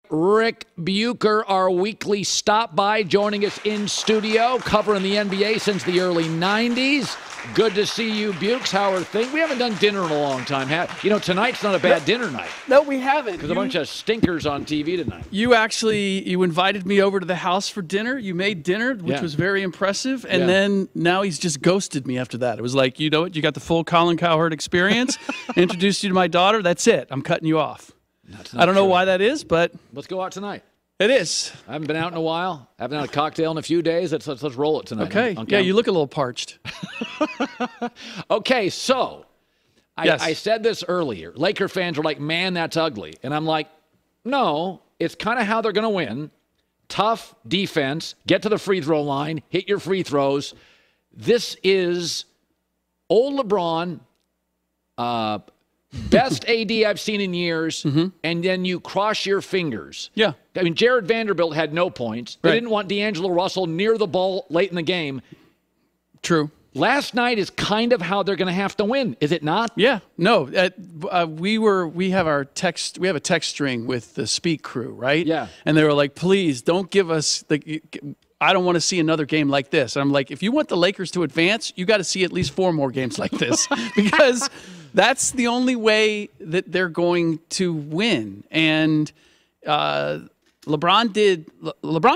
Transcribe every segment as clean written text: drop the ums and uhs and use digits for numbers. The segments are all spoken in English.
Ric Bucher, our weekly stop by, joining us in studio, covering the NBA since the early 90s. Good to see you, Bukes. How are things? We haven't done dinner in a long time. You know, tonight's not a bad dinner night. No, we haven't. There's a bunch of stinkers on TV tonight. You invited me over to the house for dinner. You made dinner, which was very impressive. And then now he's just ghosted me after that. It was like, you know what? You got the full Colin Cowherd experience. Introduced you to my daughter. That's it. I'm cutting you off. I don't know why that is, but let's go out tonight. It is. I haven't been out in a while. I haven't had a cocktail in a few days. Let's roll it tonight. Okay. Yeah, you look a little parched. Okay, so I said this earlier. Laker fans were like, man, that's ugly. And I'm like, no, it's kind of how they're going to win. Tough defense, get to the free throw line, hit your free throws. This is old LeBron, best AD I've seen in years, and then you cross your fingers. Yeah. I mean, Jared Vanderbilt had no points. They didn't want D'Angelo Russell near the ball late in the game. True. Last night is kind of how they're going to have to win, is it not? Yeah. No. We have a text string with the Speak crew, right? Yeah. And they were like, please don't give us I don't want to see another game like this. And I'm like, if you want the Lakers to advance, you got to see at least 4 more games like this because that's the only way that they're going to win. And LeBron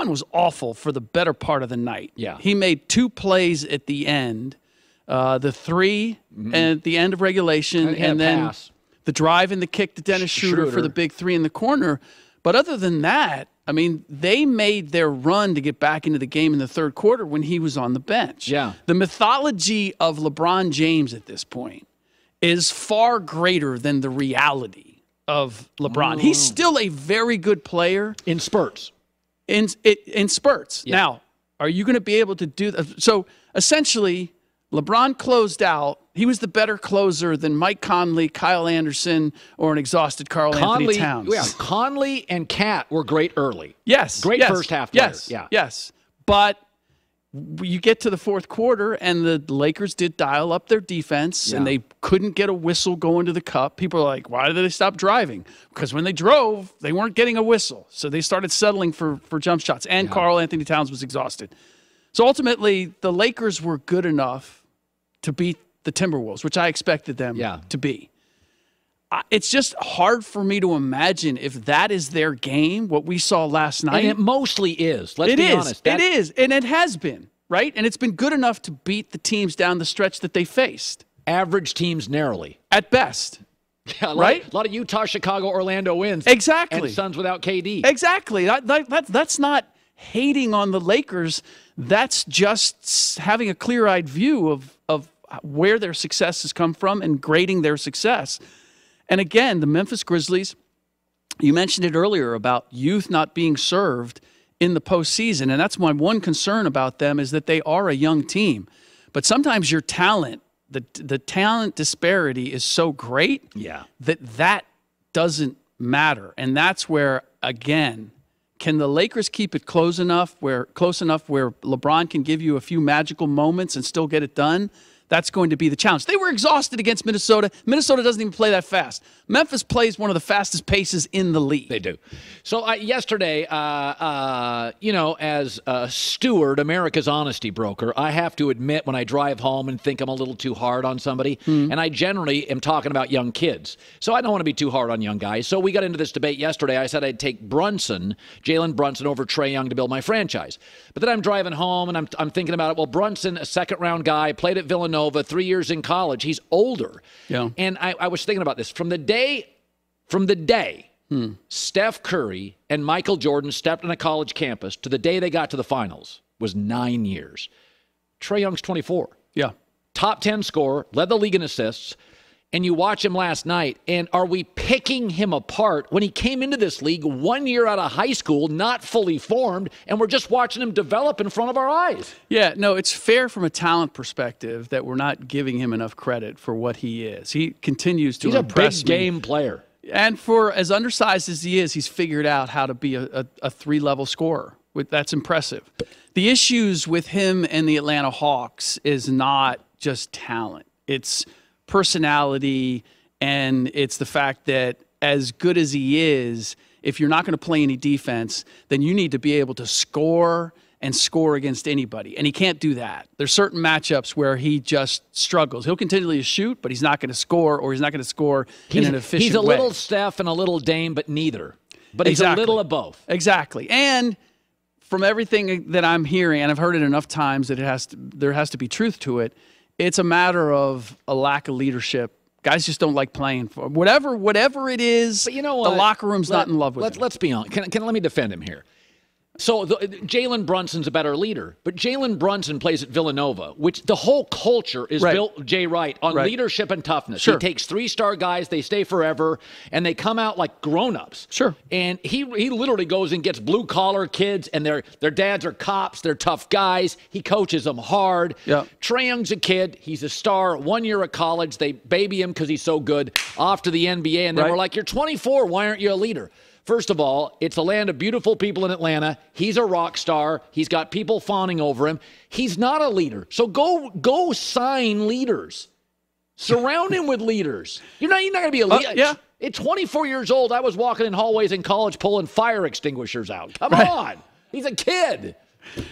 was awful for the better part of the night. Yeah. He made 2 plays at the end, the 3 at the end of regulation, and then the drive and the kick to Dennis Schroeder for the big 3 in the corner. But other than that, I mean, they made their run to get back into the game in the third quarter when he was on the bench. Yeah. The mythology of LeBron James at this point is far greater than the reality of LeBron. He's still a very good player. In spurts. In spurts. Yeah. Now, are you going to be able to do that? So, essentially, LeBron closed out. He was the better closer than Mike Conley, Kyle Anderson, or an exhausted Anthony Towns. Yeah, Conley and Cat were great early. Yes. Great first half players. Yes. But you get to the fourth quarter, and the Lakers did dial up their defense, and they couldn't get a whistle going to the cup. People are like, why did they stop driving? Because when they drove, they weren't getting a whistle. So they started settling for jump shots, and Karl Anthony Towns was exhausted. So ultimately, the Lakers were good enough to beat the Timberwolves, which I expected them to be. It's just hard for me to imagine if that is their game, what we saw last night. And it mostly is. Let's be honest. It is, and it has been, right? And it's been good enough to beat the teams down the stretch that they faced. Average teams narrowly. At best. Yeah, right? A lot of Utah, Chicago, Orlando wins. Exactly. And Suns without KD. Exactly. That's not hating on the Lakers. That's just having a clear-eyed view of where their success has come from and grading their success. And again, the Memphis Grizzlies, you mentioned it earlier about youth not being served in the postseason, and that's my one concern about them is that they are a young team. But sometimes your talent, the talent disparity is so great that doesn't matter. And that's where, again, can the Lakers keep it close enough where LeBron can give you a few magical moments and still get it done? That's going to be the challenge. They were exhausted against Minnesota. Minnesota doesn't even play that fast. Memphis plays one of the fastest paces in the league. They do. So yesterday, you know, as a steward, America's honesty broker, I have to admit when I drive home and think I'm a little too hard on somebody, and I generally am talking about young kids. So I don't want to be too hard on young guys. So we got into this debate yesterday. I said I'd take Jalen Brunson over Trae Young to build my franchise. But then I'm driving home and I'm thinking about it. Well, Brunson, a second-round guy, played at Villanova, 3 years in college. He's older. Yeah. And I was thinking about this. From the day Steph Curry and Michael Jordan stepped on a college campus to the day they got to the finals was 9 years. Trae Young's 24. Yeah. Top 10 scorer, led the league in assists. And you watch him last night, and are we picking him apart when he came into this league 1 year out of high school, not fully formed, and we're just watching him develop in front of our eyes? Yeah, no, it's fair from a talent perspective that we're not giving him enough credit for what he is. He continues to impress me. He's a big game player. And for as undersized as he is, he's figured out how to be a 3-level scorer. That's impressive. The issues with him and the Atlanta Hawks is not just talent. It's personality, and it's the fact that as good as he is, if you're not going to play any defense, then you need to be able to score and score against anybody. And he can't do that. There's certain matchups where he just struggles. He'll continually shoot, but he's not going to score, or he's not going to score in an efficient way. He's a little Steph and a little Dame, but neither. But he's a little of both. Exactly. And from everything that I'm hearing, and I've heard it enough times that there has to be truth to it, it's a matter of a lack of leadership. Guys just don't like playing for him. Whatever it is, but you know what? The locker room's not in love with him. Let's be honest. Let me defend him here. So Jalen Brunson's a better leader, but Jalen Brunson plays at Villanova, which the whole culture is built, Jay Wright, on leadership and toughness. Sure. He takes 3-star guys, they stay forever, and they come out like grown-ups. Sure. And he literally goes and gets blue-collar kids, and their dads are cops, they're tough guys. He coaches them hard. Yep. Trae Young's a kid. He's a star. 1 year of college. They baby him because he's so good. Off to the NBA, and then we're like, you're 24. Why aren't you a leader? First of all, it's a land of beautiful people in Atlanta. He's a rock star. He's got people fawning over him. He's not a leader. So go sign leaders. Surround him with leaders. You're not going to be a leader. Yeah. At 24 years old, I was walking in hallways in college pulling fire extinguishers out. Come on. He's a kid.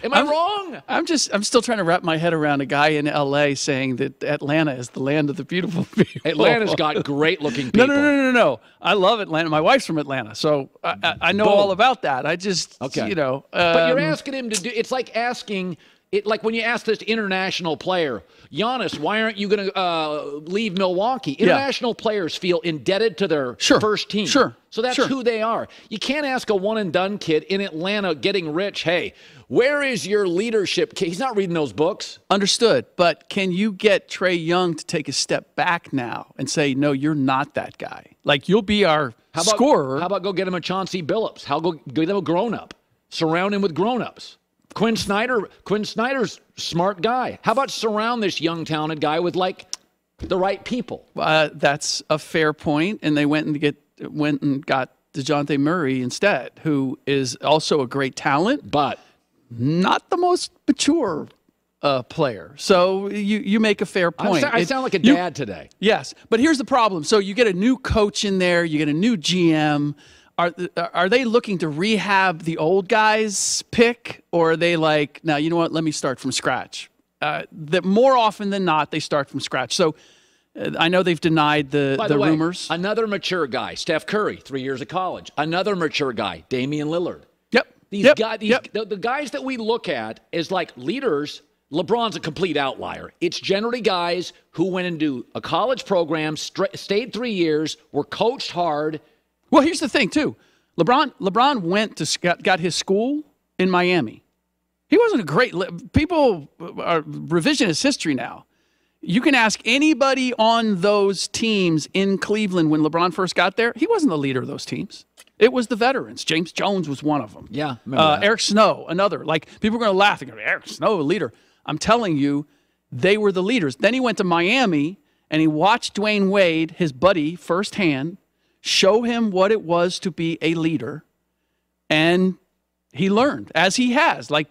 Am I wrong? I'm still trying to wrap my head around a guy in L.A. saying that Atlanta is the land of the beautiful people. Atlanta's got great-looking people. No. I love Atlanta. My wife's from Atlanta, so I know all about that. I just, but you're asking him to do. It's like asking it, like when you ask this international player, Giannis, why aren't you going to leave Milwaukee? International players feel indebted to their first team. Sure. So that's who they are. You can't ask a one-and-done kid in Atlanta getting rich, hey, where is your leadership? He's not reading those books. Understood. But can you get Trae Young to take a step back now and say, no, you're not that guy? Like, you'll be our scorer. How about go get him a Chauncey Billups? Go get him a grown-up? Surround him with grown-ups. Quinn Snyder's a smart guy. How about surround this young, talented guy with, like, the right people? That's a fair point. And they went and got DeJounte Murray instead, who is also a great talent, but not the most mature player. So you make a fair point. I sound like a dad today. Yes, but here's the problem. So you get a new coach in there, you get a new GM. Are they looking to rehab the old guys' pick, or are they like, now, you know what, let me start from scratch? That more often than not, they start from scratch. So I know they've denied the rumors. Another mature guy, Steph Curry, 3 years of college. Another mature guy, Damian Lillard. Yep. The guys that we look at as like leaders, LeBron's a complete outlier. It's generally guys who went into a college program, stayed 3 years, were coached hard. Well, here's the thing, too. LeBron went to got his school in Miami. He wasn't a great – people are revisionist history now. You can ask anybody on those teams in Cleveland when LeBron first got there. He wasn't the leader of those teams. It was the veterans. James Jones was one of them. Yeah. Eric Snow, another. Like, people are going to laugh. They're going to Eric Snow, a leader. I'm telling you, they were the leaders. Then he went to Miami, and he watched Dwayne Wade, his buddy, firsthand, show him what it was to be a leader, and he learned, as he has. Like,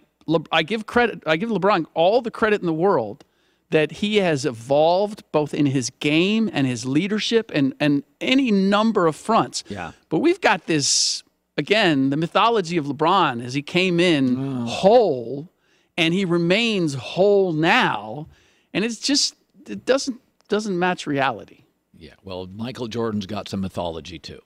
I give LeBron all the credit in the world that he has evolved both in his game and his leadership and any number of fronts. Yeah. But we've got this, again, the mythology of LeBron as he came in whole, and he remains whole now, and it doesn't match reality. Yeah, well, Michael Jordan's got some mythology, too.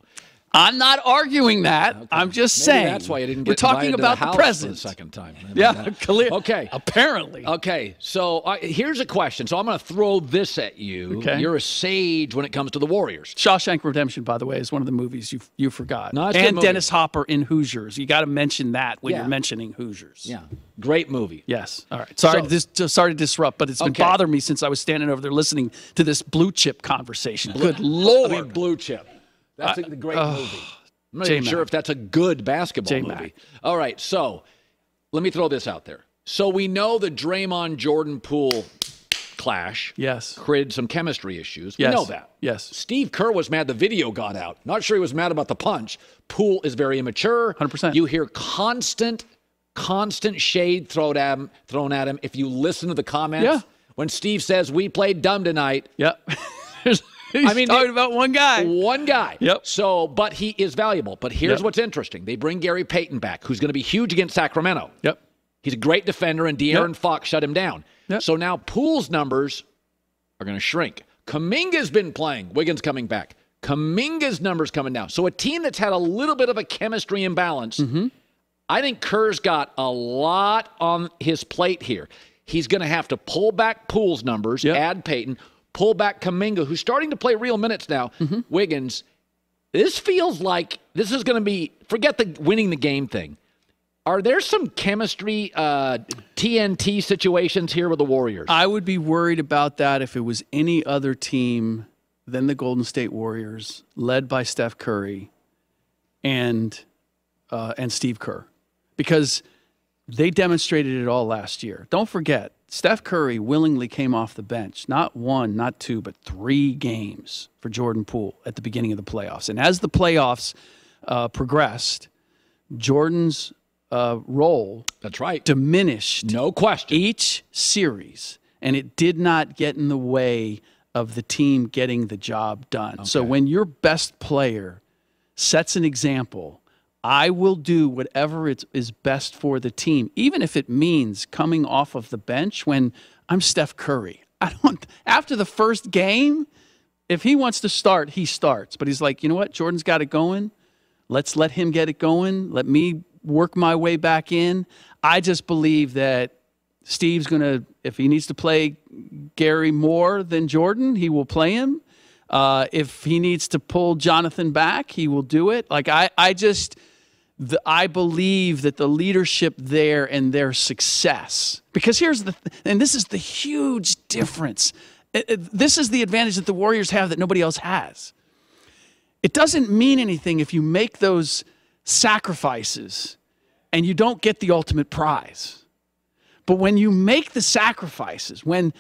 I'm not arguing that. Okay. I'm just saying. That's why you didn't get We're talking about the present. For the second time. Yeah, clear. Okay. Apparently. Okay, so here's a question. So I'm going to throw this at you. Okay. You're a sage when it comes to the Warriors. Shawshank Redemption, by the way, is one of the movies you forgot. No, that's and Dennis Hopper in Hoosiers. You got to mention that when you're mentioning Hoosiers. Yeah, great movie. Yes. All right. Sorry to disrupt, but it's been bothering me since I was standing over there listening to this blue chip conversation. Good Lord. I mean, Blue Chip. That's a great movie. I'm not even sure if that's a good basketball movie. All right, so let me throw this out there. So we know the Draymond Jordan Poole clash created some chemistry issues. We know that. Yes. Steve Kerr was mad the video got out. Not sure he was mad about the punch. Poole is very immature. 100%. You hear constant shade thrown at him. If you listen to the comments, when Steve says, we played dumb tonight. Yeah. He's talking about one guy. One guy. Yep. So, but he is valuable. But here's what's interesting. They bring Gary Payton back, who's going to be huge against Sacramento. Yep. He's a great defender, and De'Aaron Fox shut him down. Yep. So now Poole's numbers are going to shrink. Kuminga's been playing. Wiggins coming back. Kuminga's numbers coming down. So a team that's had a little bit of a chemistry imbalance, I think Kerr's got a lot on his plate here. He's going to have to pull back Poole's numbers, add Payton, pull back Kuminga, who's starting to play real minutes now, Wiggins. This feels like this is going to be, forget the winning the game thing. Are there some chemistry TNT situations here with the Warriors? I would be worried about that if it was any other team than the Golden State Warriors, led by Steph Curry and Steve Kerr, because they demonstrated it all last year. Don't forget, Steph Curry willingly came off the bench, not 1, not 2, but 3 games for Jordan Poole at the beginning of the playoffs. And as the playoffs progressed, Jordan's role diminished. No question. Each series, and it did not get in the way of the team getting the job done. Okay. So when your best player sets an example, I will do whatever is best for the team, even if it means coming off of the bench when I'm Steph Curry. After the first game, if he wants to start, he starts. But he's like, you know what? Jordan's got it going. Let's let him get it going. Let me work my way back in. I just believe that Steve's going to, if he needs to play Gary more than Jordan, he will play him. If he needs to pull Jonathan back, he will do it. Like I believe that the leadership there and their success, because and this is the huge difference. This is the advantage that the Warriors have that nobody else has. It doesn't mean anything if you make those sacrifices and you don't get the ultimate prize. But when you make the sacrifices, when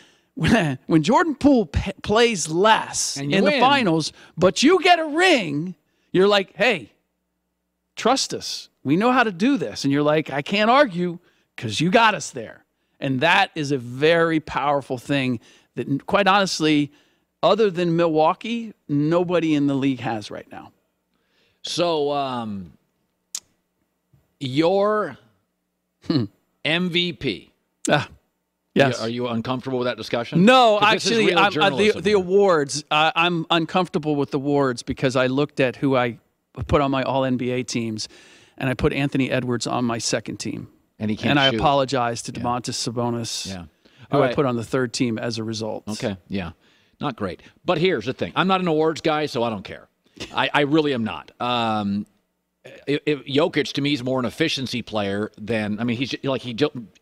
Jordan Poole plays less in the finals, but you get a ring, you're like, hey, trust us. We know how to do this. And you're like, I can't argue because you got us there. And that is a very powerful thing that, quite honestly, other than Milwaukee, nobody in the league has right now. So, your MVP. Yes. Are you uncomfortable with that discussion? No, actually, the awards. I'm uncomfortable with the awards because I looked at who I put on my All-NBA teams, and I put Anthony Edwards on my second team. And he can't And I shoot. apologize to Domantas Sabonis, who I put on the third team as a result. Okay, yeah. Not great. But here's the thing. I'm not an awards guy, so I don't care. I really am not. Jokic, to me, is more an efficiency player than, I mean, he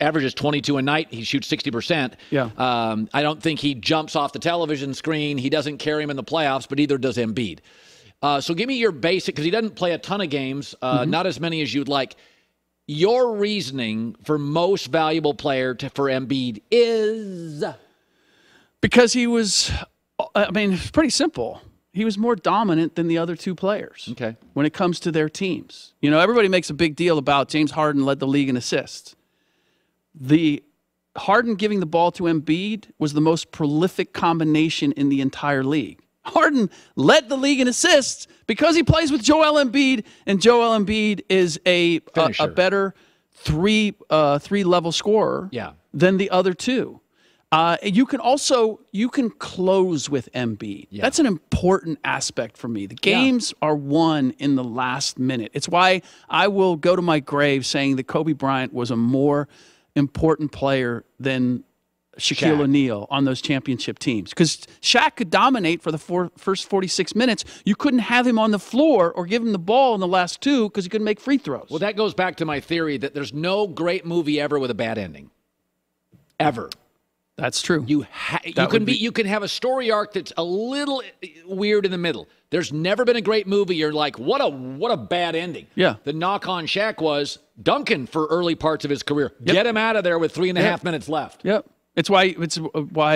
averages 22 a night. He shoots 60%. Yeah. I don't think he jumps off the television screen. He doesn't carry him in the playoffs, but either does Embiid. So give me your basic, because he doesn't play a ton of games, not as many as you'd like. Your reasoning for most valuable player for Embiid is? Because he was, it's pretty simple. He was more dominant than the other two players. Okay. When it comes to their teams. You know, everybody makes a big deal about James Harden led the league in assists. The Harden giving the ball to Embiid was the most prolific combination in the entire league. Harden led the league in assists because he plays with Joel Embiid, and Joel Embiid is a better three-level scorer than the other two. You can close with Embiid. Yeah. That's an important aspect for me. The games are won in the last minute. It's why I will go to my grave saying that Kobe Bryant was a more important player than Shaquille O'Neal on those championship teams. Because Shaq could dominate for the first 46 minutes. You couldn't have him on the floor or give him the ball in the last two because he couldn't make free throws. Well, that goes back to my theory that there's no great movie ever with a bad ending. Ever. That's true. You can have a story arc that's a little weird in the middle. There's never been a great movie. You're like, what a bad ending. Yeah. The knock on Shaq was Duncan for early parts of his career. Yep. Get him out of there with 3.5 minutes left. Yep. It's why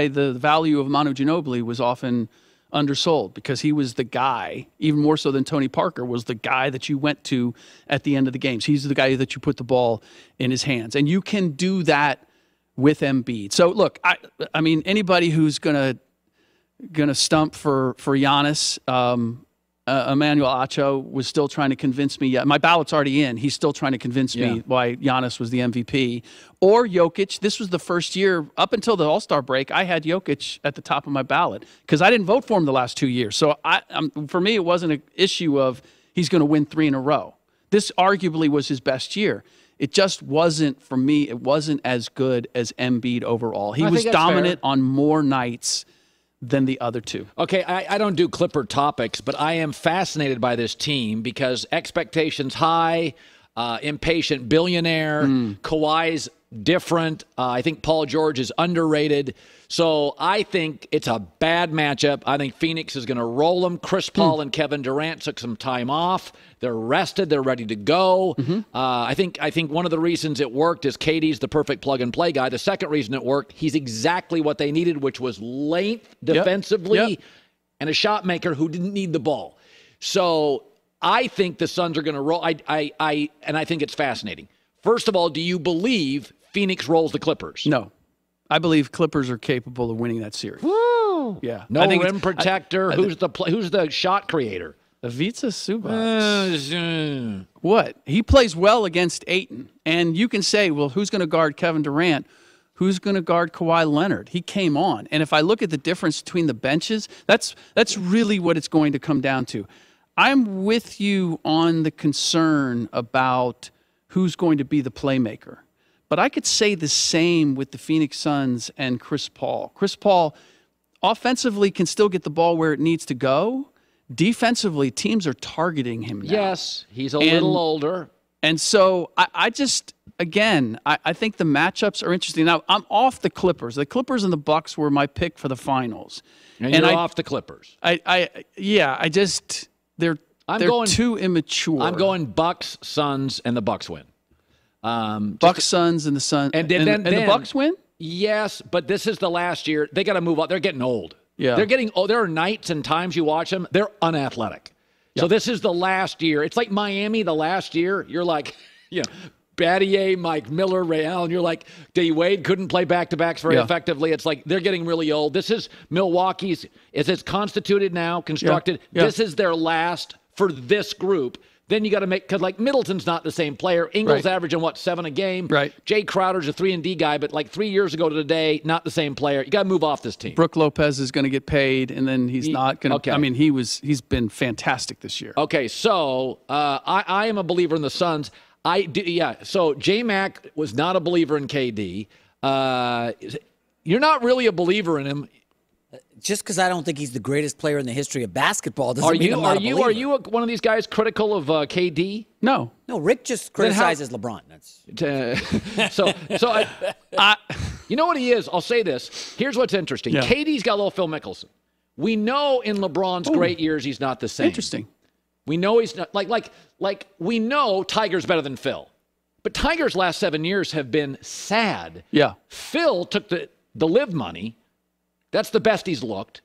the value of Manu Ginobili was often undersold, because he was the guy, even more so than Tony Parker, was the guy that you went to at the end of the games. He's the guy that you put the ball in his hands. And you can do that with Embiid. So look, I mean, anybody who's going to going to stump for Giannis. Emmanuel Acho was still trying to convince me. My ballot's already in. He's still trying to convince me why Giannis was the MVP. Or Jokic. This was the first year, up until the All-Star break, I had Jokic at the top of my ballot because I didn't vote for him the last 2 years. So for me, it wasn't an issue of he's going to win 3 in a row. This arguably was his best year. It just wasn't, for me, it wasn't as good as Embiid overall. He was dominant on more nights than the other two. Okay, I don't do Clipper topics, but I am fascinated by this team because expectations high, impatient billionaire, Kawhi's different. I think Paul George is underrated. So I think it's a bad matchup. I think Phoenix is going to roll them. Chris Paul and Kevin Durant took some time off. They're rested. They're ready to go. I think one of the reasons it worked is KD's the perfect plug-and-play guy. The second reason it worked, he's exactly what they needed, which was length defensively and a shot maker who didn't need the ball. So I think the Suns are going to roll. And I think it's fascinating. First of all, do you believe Phoenix rolls the Clippers? No. I believe Clippers are capable of winning that series. Woo! Yeah. No rim protector. Who's the shot creator? Ivica Zubac. What? He plays well against Ayton. And you can say, well, who's going to guard Kevin Durant? Who's going to guard Kawhi Leonard? He came on. And if I look at the difference between the benches, that's really what it's going to come down to. I'm with you on the concern about who's going to be the playmaker. But I could say the same with the Phoenix Suns and Chris Paul. Chris Paul offensively can still get the ball where it needs to go. Defensively, teams are targeting him now. Yes, he's a little older. And so I just, again, I think the matchups are interesting. Now, I'm off the Clippers. The Clippers and the Bucks were my pick for the finals. And you're off the Clippers. They're too immature. I'm going Bucks, Suns, and the Bucks win. Bucks, Suns, and the Suns. And the Bucks win? Yes, but this is the last year. They got to move on. They're getting old. Yeah. They're getting old. There are nights and times you watch them, they're unathletic. Yep. So this is the last year. It's like Miami the last year. You're like, Battier, Mike Miller, Ray Allen. You're like, D. Wade couldn't play back-to-backs very effectively. It's like they're getting really old. This is Milwaukee's. It's constituted now, constructed. Yeah. This is their last for this group. Then you got to make, because like Middleton's not the same player. Ingles averaging 7 a game. Right. Jay Crowder's a 3-and-D guy, but like 3 years ago to today, not the same player. You got to move off this team. Brooke Lopez is going to get paid, and then he's not going to. Okay. I mean, he's been fantastic this year. Okay, so I am a believer in the Suns. So J-Mac was not a believer in KD. You're not really a believer in him. Just because I don't think he's the greatest player in the history of basketball doesn't mean I'm not a believer. Are you one of these guys critical of KD? No. No, Rick just criticizes LeBron. You know what he is? I'll say this. Here's what's interesting. Yeah. KD's got a little Phil Mickelson. We know in LeBron's great years he's not the same. Interesting. We know he's not like we know Tiger's better than Phil. But Tiger's last 7 years have been sad. Yeah. Phil took the live money. That's the best he's looked.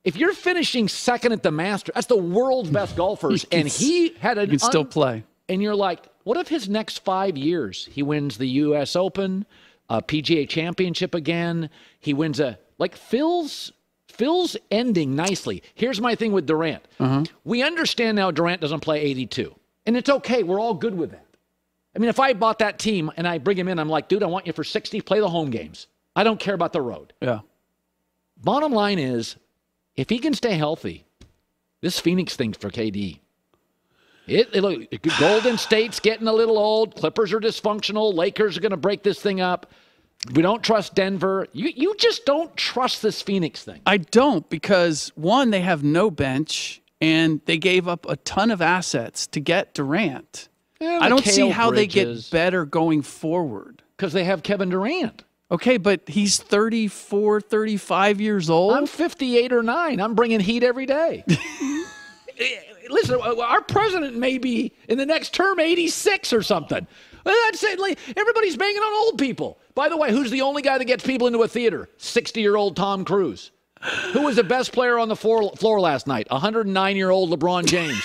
If you're finishing second at the Masters, that's the world's best golfers, and he had he can still play. And you're like, what if his next 5 years he wins the U.S. Open, PGA Championship again? He wins Phil's ending nicely. Here's my thing with Durant. We understand now Durant doesn't play 82, and it's okay. We're all good with that. I mean, if I bought that team and I bring him in, I'm like, dude, I want you for 60. Play the home games. I don't care about the road. Yeah. Bottom line is, if he can stay healthy, this Phoenix thing's for KD. Look, Golden State's getting a little old. Clippers are dysfunctional. Lakers are going to break this thing up. We don't trust Denver. You just don't trust this Phoenix thing. I don't, because, one, they have no bench, and they gave up a ton of assets to get Durant. I don't see how they get better going forward. Because they have Kevin Durant. Okay, but he's 34, 35 years old. I'm 58 or 9. I'm bringing heat every day. Listen, our president may be in the next term 86 or something. That's it. Like, everybody's banging on old people. By the way, who's the only guy that gets people into a theater? 60-year-old Tom Cruise. Who was the best player on the floor last night? 109-year-old LeBron James.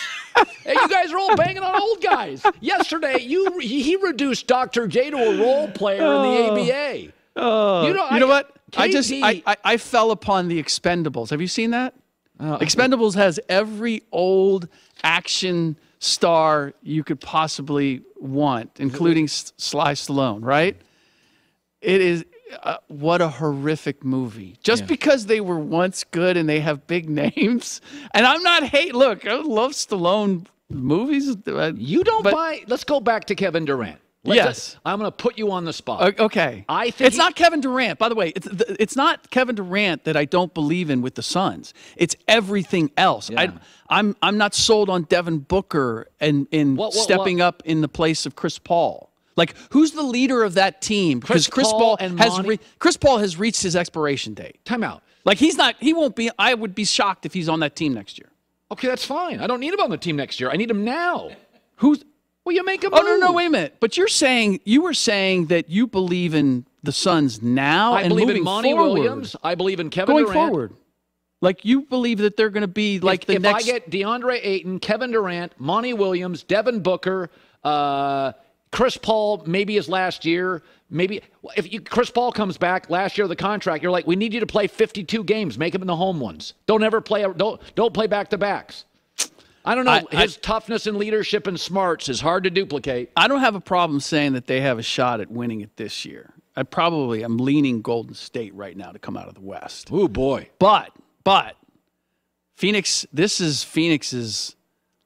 Hey, you guys are all banging on old guys. Yesterday, he reduced Dr. J to a role player in the ABA. You know what? I fell upon the Expendables. Have you seen that? Expendables has every old action star you could possibly want, including Sly Stallone, right? It is what a horrific movie. Just because they were once good and they have big names. And I'm not look, I love Stallone movies. You don't buy. Let's go back to Kevin Durant. I'm going to put you on the spot. Okay. I think it's not Kevin Durant. By the way, it's not Kevin Durant that I don't believe in with the Suns. It's everything else. Yeah. I'm not sold on Devin Booker and stepping up in the place of Chris Paul. Like, who's the leader of that team? Because Chris Paul has reached his expiration date. Time out. Like, he won't be. I would be shocked if he's on that team next year. Okay, that's fine. I don't need him on the team next year. I need him now. Who's? Well, you make a move. Oh, no, wait a minute. But you were saying that you believe in the Suns now I and believe moving in Monty forward. Williams. I believe in Kevin Going Durant. forward. Like, you believe that they're going to be like the next. If I get DeAndre Ayton, Kevin Durant, Monty Williams, Devin Booker, Chris Paul, maybe his last year. Maybe if Chris Paul comes back last year of the contract, you're like, we need you to play 52 games. Make him in the home ones. Don't ever play. Don't play back-to-backs. I don't know. His toughness and leadership and smarts is hard to duplicate. I don't have a problem saying that they have a shot at winning it this year. I'm leaning Golden State right now to come out of the West. Oh, boy. But Phoenix, this is Phoenix's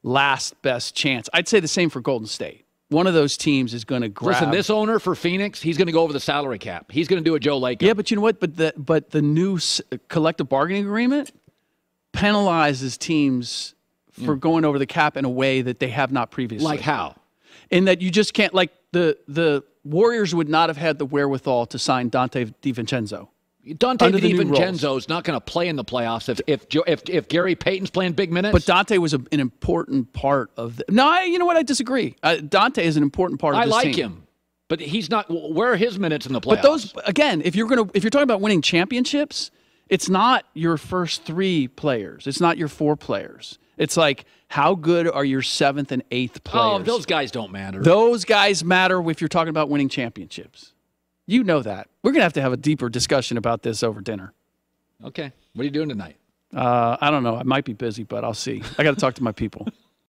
last best chance. I'd say the same for Golden State. One of those teams is going to grab. Listen, this owner for Phoenix, he's going to go over the salary cap. He's going to do a Joe Lacob. Yeah, but you know what? But the new collective bargaining agreement penalizes teams for going over the cap in a way that they have not previously. Like how? In that you just can't, like the Warriors would not have had the wherewithal to sign Dante DiVincenzo. Dante DiVincenzo is not going to play in the playoffs if Gary Payton's playing big minutes. But Dante was an important part of you know what? I disagree. Dante is an important part of this team. I like him, but he's not. Where are his minutes in the playoffs? But those, again, if you're talking about winning championships, it's not your first 3 players. It's not your 4 players. It's like, how good are your 7th and 8th players? Oh, those guys don't matter. Those guys matter if you're talking about winning championships. You know that. We're going to have a deeper discussion about this over dinner. Okay. What are you doing tonight? I don't know. I might be busy, but I'll see. I got to talk to my people.